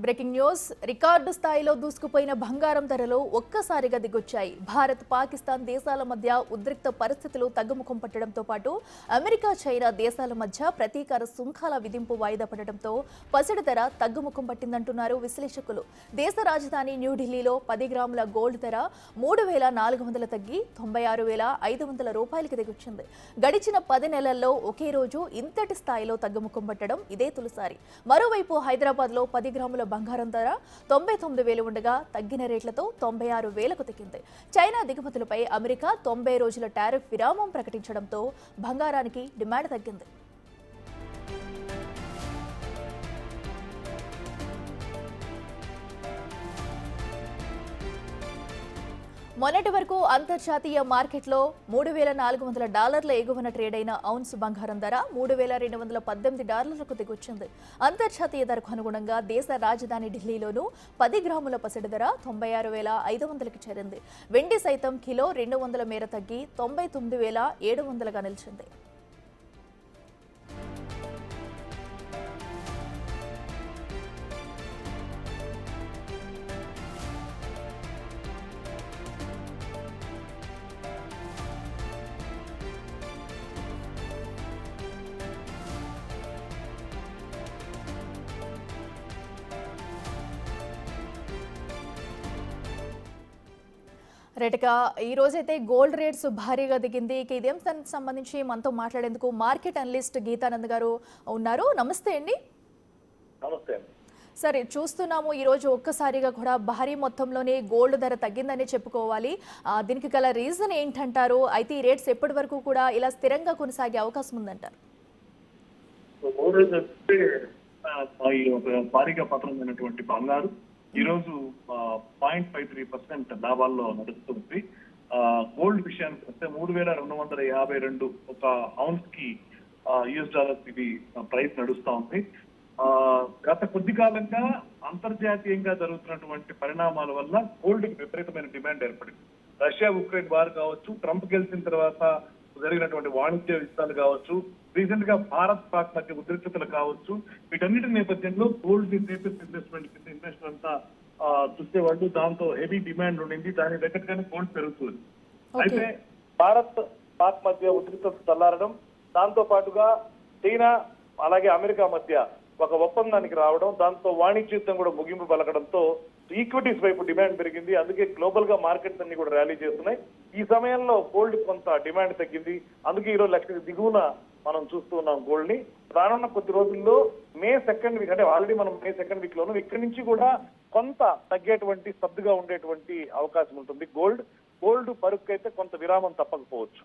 Breaking news record స్థాయిలో దూసుకుపోయిన బంగారం ధరలు ఒక్కసారిగా దిగొచ్చాయి. భారత్ పాకిస్తాన్ దేశాల మధ్య ఉద్రిక్త పరిస్థితులు తగ్గుముఖం పట్టడంతో పాటు అమెరికా చైనా దేశాల మధ్య ప్రతీకార సుంకాల విధింపు వాయిదా పడడంతో పసిడి ధర తగ్గుముఖం పట్టిందంటున్నారు విశ్లేషకులు. దేశ రాజధాని న్యూఢిల్లీలో 10 గ్రాముల గోల్డ్ ధర 3,400 తగ్గి 96,500 రూపాయలకి దిగొచ్చింది. గడిచిన 10 నెలల్లో ఒకే రోజు ఇంతటి స్థాయిలో తగ్గుముఖం పట్టడం ఇదే తొలిసారి. మరోవైపు హైదరాబాద్లో 10 గ్రాముల బంగారం ధర 99,000 ఉండగా తగ్గిన రేట్లతో 96,000కు తగ్గింది. చైనా దిగుమతులపై అమెరికా 90 రోజుల టారిఫ్ విరామం ప్రకటించడంతో బంగారానికి డిమాండ్ తగ్గింది. మొన్నటి వరకు అంతర్జాతీయ మార్కెట్లో $3,400 ఎగువన ట్రేడ్ అయిన ఔన్స్ బంగారం ధర $3,218కు దిగొచ్చింది. అంతర్జాతీయ ధరకు అనుగుణంగా దేశ రాజధాని ఢిల్లీలోనూ 10 గ్రాముల పసిడి ధర 96,500కి చేరింది. వెండి సైతం కిలో 200 మేర తగ్గి 99,700గా నిలిచింది. రేటుగా ఈ రోజైతే గోల్డ్ రేట్స్ భారీగా దిగింది. ఇదేం దానికి సంబంధించి మనతో మాట్లాడేందుకు మార్కెట్ అనలిస్ట్ గీతానంద్ గారు ఉన్నారు. నమస్తే అండి. నమస్తే. సరే, చూస్తున్నాము ఈరోజు ఒక్కసారిగా కూడా భారీ మొత్తంలోనే గోల్డ్ ధర తగ్గిందని చెప్పుకోవాలి. దీనికి గల రీజన్ ఏంటంటారు? అయితే ఈ రేట్స్ ఎప్పటి వరకు కూడా ఇలా స్థిరంగా కొనసాగే అవకాశం ఉందంటారు? భారీగా పతనమైనటువంటి బంగారు ఈ రోజు 0.53% లాభాల్లో నడుస్తుంది. గోల్డ్ విషయానికి వస్తే 3,252 ఒక ఔన్స్ కి US ఇది ప్రైస్ నడుస్తా ఉంది. గత కొద్ది కాలంగా అంతర్జాతీయంగా జరుగుతున్నటువంటి పరిణామాల వల్ల గోల్డ్ కి విపరీతమైన డిమాండ్ ఏర్పడింది. రష్యా ఉక్రెయిన్ వార్ కావచ్చు, ట్రంప్ గెలిచిన తర్వాత జరిగినటువంటి వాణిజ్య యుద్ధాలు కావచ్చు, రీసెంట్ గా భారత్ పాక్ మధ్య ఉద్రిక్తతలు కావచ్చు, వీటన్నిటి నేపథ్యంలో గోల్డ్ ని సేఫెస్ట్ ఇన్వెస్ట్మెంట్ కింద ఇన్వెస్టర్ అంతా చూసేవాళ్ళు. దాంతో హెవీ డిమాండ్ ఉండింది. దానికి దగ్గరగానే గోల్డ్ పెరుగుతుంది. అయితే భారత్ పాక్ మధ్య ఉద్రిక్తత చల్లారడం, దాంతో పాటుగా చైనా అలాగే అమెరికా మధ్య ఒక ఒప్పందానికి రావడం, దాంతో వాణిజ్య యుద్ధం కూడా ముగింపు పలకడంతో ఈక్విటీస్ వైపు డిమాండ్ పెరిగింది. అందుకే గ్లోబల్ గా మార్కెట్స్ అన్ని కూడా ర్యాలీ చేస్తున్నాయి. ఈ సమయంలో గోల్డ్ కొంత డిమాండ్ తగ్గింది. అందుకే ఈరోజు లక్ష దిగువన మనం చూస్తూ ఉన్నాం గోల్డ్ ని. రానున్న కొద్ది రోజుల్లో మే 2nd వీక్, అంటే ఆల్రెడీ మనం మే 2nd వీక్ లోను ఇక్కడి నుంచి కూడా కొంత తగ్గేటువంటి స్తబ్దుగా ఉండేటువంటి అవకాశం ఉంటుంది. గోల్డ్ పరుక్కు అయితే కొంత విరామం తప్పకపోవచ్చు.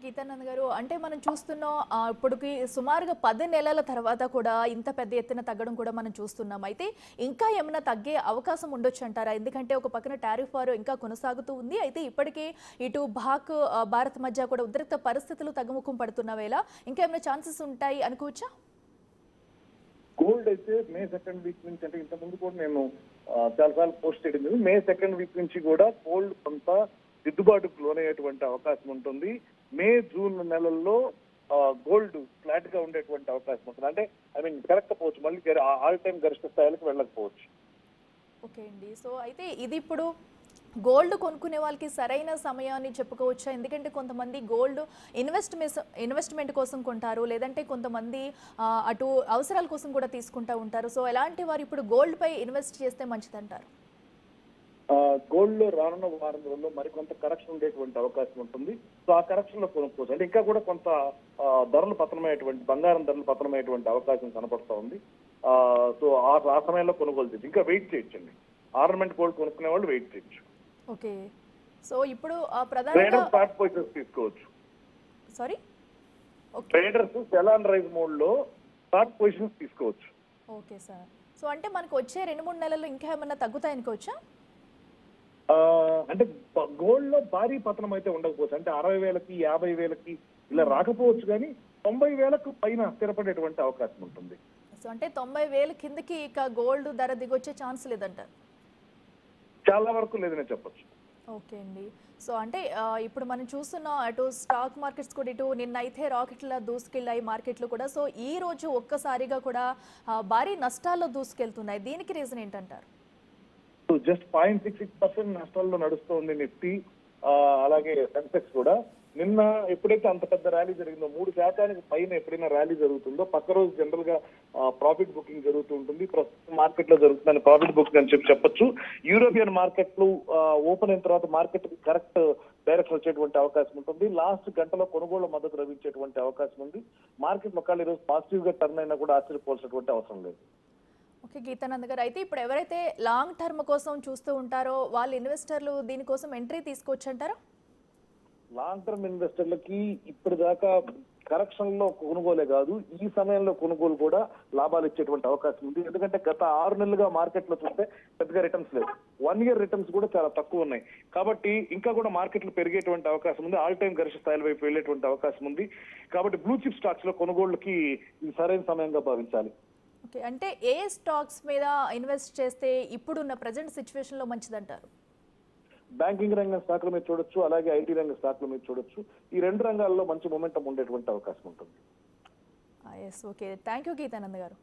గీతానంద్ గారు, అంటే మనం చూస్తున్నాం ఇప్పటికి సుమారుగా 10 నెలల తర్వాత కూడా ఇంత పెద్ద ఎత్తున తగ్గడం కూడా మనం చూస్తున్నాం. అయితే ఇంకా ఏమైనా తగ్గే అవకాశం ఉండొచ్చు అంటారా? ఎందుకంటే ఒక పక్కన టారిఫ్ వారు ఇంకా కొనసాగుతూ ఉంది. అయితే ఇప్పటికీ ఇటు భారత్ మధ్య కూడా ఉద్రిక్త పరిస్థితులు తగ్గుముఖం పడుతున్న వేళ ఇంకా ఏమైనా ఛాన్సెస్ ఉంటాయి అనుకోవచ్చా? గోల్డ్ అయితే మే 2nd వీక్ నుంచి, అంటే ఇంత ముందు కూడా నేను చాలాసార్లు పోస్ట్ చేయడం, మే 2nd వీక్ నుంచి కూడా గోల్డ్ కొంత దిద్దుబాటుకు లోనయ్యేటువంటి అవకాశం ఉంటుంది. మే జూన్ నెలల్లో గోల్డ్ ఫ్లాట్ గా ఉండేటువంటి అవకాశం ఉంటుంది. అంటే పెరగకపోవచ్చు, మళ్ళీ ఆల్ టైమ్ గరిష్ట స్థాయిలకు వెళ్ళకపోవచ్చు. ఓకే అండి. సో అయితే ఇది ఇప్పుడు గోల్డ్ కొనుక్కునే వాళ్ళకి సరైన సమయాన్ని చెప్పుకోవచ్చా? ఎందుకంటే కొంతమంది గోల్డ్ ఇన్వెస్ట్మెంట్ కోసం కొంటారు, లేదంటే కొంతమంది అటు అవసరాల కోసం కూడా తీసుకుంటూ ఉంటారు. సో ఎలాంటి వారు ఇప్పుడు గోల్డ్ పై ఇన్వెస్ట్ చేస్తే మంచిదంటారు? గోల్డ్ లో రానున్న వారం రోజుల్లో మరికొంత కరెక్షన్ ఉండేటువంటి అవకాశం ఉంటుంది. సో ఆ కరెక్షన్ లో కొనుక్కోవచ్చు. అంటే ఇంకా కూడా కొంత ధరలు పతనమయ్యేటువంటి, బంగారం ధరలు పతనమయ్యేటువంటి అవకాశం కనపడతా ఉంది. సో ఆ సమయంలో కొనుగోలు చేయొచ్చు. ఇంకా వెయిట్ చేయొచ్చండి. ఆర్నమెంట్ గోల్డ్ కొనుక్కునే వాళ్ళు వెయిట్ చేయొచ్చు. ఓకే. సో ఇప్పుడు ప్రధానంగా షార్ట్ పొజిషన్స్ తీసుకోవచ్చు. Sorry, traders sell and rise mode లో షార్ట్ పొజిషన్స్ తీసుకోవచ్చు. Okay sir. సో అంటే మనకు వచ్చే 2-3 నెలల్లో ఇంకా ఏమన్నా తగ్గుతాయి అనుకోవచ్చా? అంటే గోల్డ్ లో భారీ పతనం అయితే ఉండకపోవచ్చు. అంటే 60,000కి 50,000కి ఇలా రాకపోవచ్చు, కానీ 90,000కు పైన స్థిరపడేటువంటి అవకాశం ఉంటుంది. సో అంటే 90,000 కిందకి ఇక గోల్డ్ ధర దిగొచ్చే ఛాన్స్ లేదంటారు? చాలా వరకు లేదనే చెప్పొచ్చు. ఓకే అండి. సో అంటే ఇప్పుడు మనం చూస్తున్నాం అటు స్టాక్ మార్కెట్స్ కూడా ఇటు నిన్నైతే రాకెట్‌లా దూసుకెళ్ళాయి మార్కెట్లు కూడా. సో ఈ రోజు ఒక్కసారిగా కూడా భారీ నష్టాల్లో దూసుకెళ్తున్నాయి. దీనికి రీజన్ ఏంటంటారు? జస్ట్ 0.66% నష్టాల్లో నడుస్తోంది నిఫ్టీ. అలాగే సెన్సెక్స్ కూడా. నిన్న ఎప్పుడైతే అంత పెద్ద ర్యాలీ జరిగిందో 3% పైన ఎప్పుడైనా ర్యాలీ జరుగుతుందో పక్క రోజు జనరల్ గా ప్రాఫిట్ బుకింగ్ జరుగుతూ ఉంటుంది. ప్రస్తుతం మార్కెట్ లో జరుగుతుందని ప్రాఫిట్ బుకింగ్ అని చెప్పొచ్చు. యూరోపియన్ మార్కెట్లు ఓపెన్ అయిన తర్వాత మార్కెట్ కరెక్ట్ డైరెక్షన్ వచ్చేటువంటి అవకాశం ఉంటుంది. లాస్ట్ గంటలో కొనుగోలు మద్దతు లభించేటువంటి అవకాశం ఉంది. మార్కెట్ ఒకవేళ ఈరోజు పాజిటివ్ గా టర్న్ అయినా కూడా ఆశ్చర్యపోవాల్సినటువంటి అవసరం లేదు. ఓకే గీతానంద్ గారు. అయితే ఇప్పుడు ఎవరైతే లాంగ్ టర్మ్ కోసం చూస్తూ ఉంటారో వాళ్ళ ఇన్వెస్టర్లు దీనికోసం ఎంట్రీ తీసుకోవచ్చంటారా? లాంగ్ టర్మ్ ఇన్వెస్టర్లకి ఇప్పటిదాకా కరెక్షన్ లో కొనుగోలే కాదు, ఈ సమయంలో కొనుగోలు కూడా లాభాలు ఇచ్చేటువంటి అవకాశం ఉంది. ఎందుకంటే గత 6 నెలలుగా మార్కెట్ లో చూస్తే పెద్దగా రిటర్న్స్ లేదు. 1 ఇయర్ రిటర్న్స్ కూడా చాలా తక్కువ ఉన్నాయి. కాబట్టి ఇంకా కూడా మార్కెట్లు పెరిగేటువంటి అవకాశం ఉంది. ఆల్ టైమ్ గరిష్ట స్థాయిల వైపు వెళ్ళేటువంటి అవకాశం ఉంది. కాబట్టి బ్లూ చిప్ స్టాక్స్ లో కొనుగోళ్లకి ఇది సరైన సమయంగా భావించాలి. ఓకే. అంటే ఏ స్టాక్స్ మీద ఇన్వెస్ట్ చేస్తే ఇప్పుడున్న ప్రజెంట్ సిచ్యువేషన్లో మంచిదంటారు? బ్యాంకింగ్ రంగం స్టాక్ల మీద చూడొచ్చు, అలాగే ఐటీ రంగ స్టాక్ల మీద చూడొచ్చు. ఈ 2 రంగాల్లో మంచి మొమెంటం ఉండేటువంటి అవకాశం ఉంటుంది. Yes. Okay. Thank you Geetanand గారు.